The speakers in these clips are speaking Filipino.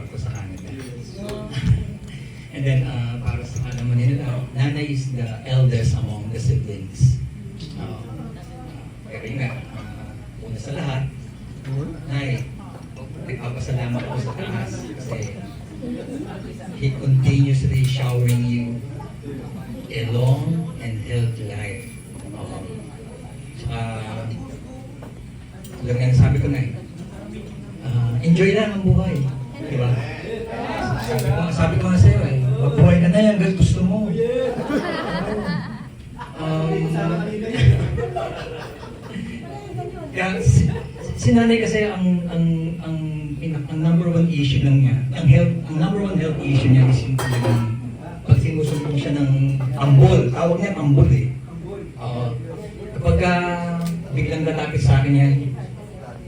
para po sa Canada. And then, para sa naman nila, nanay is the eldest among the siblings. Pero yun nga, una sa lahat, Nay, nagpapasalamat ako sa taas kasi He continuously showering you a long and healthy life. Tulad nga sabi ko na enjoy lang ang buhay. Diba? Sabi ko nga sa'yo magbuhay ka na yan, guys, gusto mo. Kaya si nanay kasi ang number one issue lang niya, ang number one health issue niya is yung pag sinusumbong siya ng ambol, tawag niya ambol kapag biglang lalapit sa akin yan,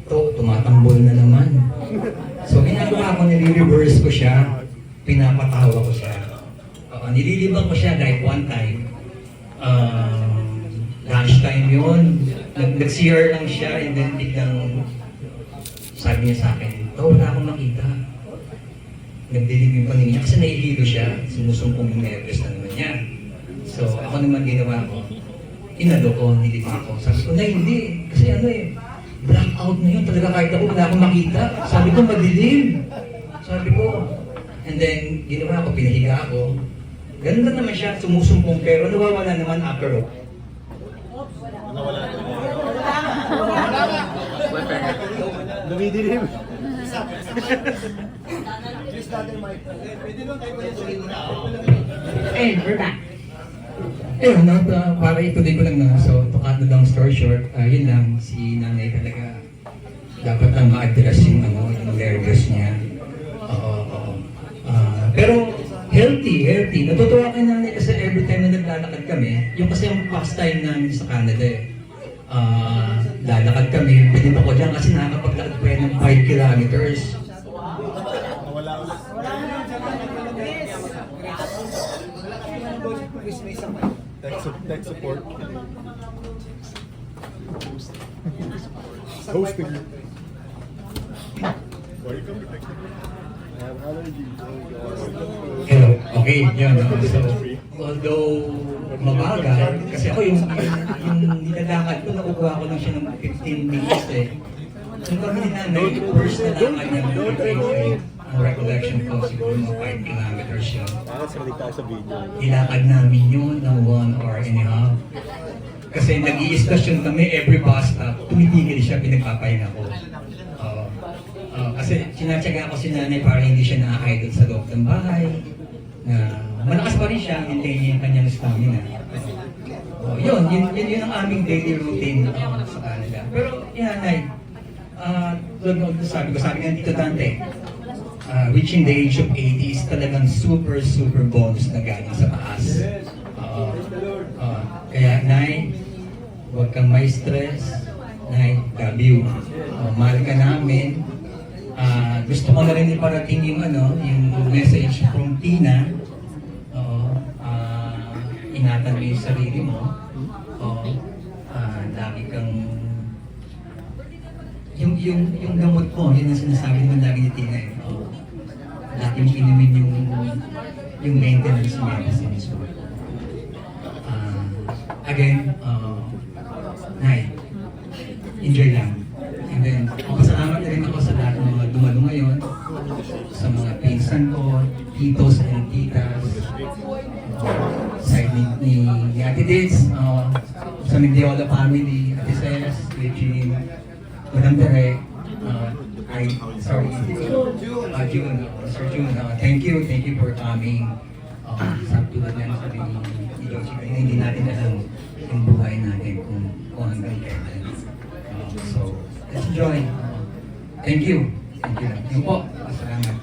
tumatambol na naman. So ginagawa ko, nire-reverse ko siya, pinapatawa ko siya. Nililibang ko siya like one time. Lunchtime yun. Nag-CR lang siya and then biglang sabi niya sa akin, wala akong makita. Nagdilim yung paningin niya kasi nahihilo siya. Sinusumpong yung nervous na naman niya. So ako naman ginawa ko, inalo ko, nilibang ko. Sabi ko, hindi. Kasi blackout na yun. Talaga kahit ako, wala akong makita. Sabi ko, madilim. Sabi ko. And then, ginawa ko, pinahiga ako. Ganun lang naman siya, sumusumpong, pero nawawala naman after all. Nawala naman. Lumidilim. Hey, we're back. Para ituloy ko lang na, so to cut the long story short, yun lang, si nanay talaga dapat lang ma-address yung nervous niya. Pero healthy. Natutuwa kay nanay kasi every time na naglalakad kami, yung kasi yung pastime namin sa Canada lalakad kami, pinip ako dyan kasi nakakapaglakad pa ng 5 kilometers. Tech support. Hosting. Welcome to Tech Support. I have allergies. Hello, okay, yun. So, although mabagal, kasi ako yung nilalakad ko, nakukuha ko lang siya ng 15 minutes Yung kami ni nanay, first na lakad niya, ang recollection ko, siguro mga 5 kilometers yun. Sa video. Ilakad namin yun ng 1 hour and a half. Kasi nag-i-station kami, every bus stop, tumitigil siya, pinagpapahinga ko. Kasi sinatsaga ko si nanay para hindi siya nakakaidot sa loob ng bahay. Malakas pa rin siya, maintain niya yung kanyang stamina. Yun ang aming daily routine sa Canada. Pero yan, Nay, sabi nga dito Dante, reaching the age of 80 is talagang super bonus na galing sa taas. Kaya, Nay, huwag kang may stress. Nay, love you. Mahal ka namin. Gusto ko na rin iparating yung message from Tina. Ingatan mo yung sarili mo. Lagi kang yung gamot ko, yun ang sinasabi naman lagi ni Tina lagi mong inumin yung maintenance medicines mo. Again, Nay, enjoy lang. And then, pasalamat na rin ako sa lahat ng mga dumalo ngayon, sa mga pinsan ko, titos and titas, side ni Ate Dids, sa Mendiola family, Ate Ces, Regine, Madam Derek, June, Sir June, thank you for coming. Sa tulad na sabi ni Josie, hindi natin alam yung buhay natin kung hanggang kailan. So, let's enjoy. Thank you. Yun po. Salamat.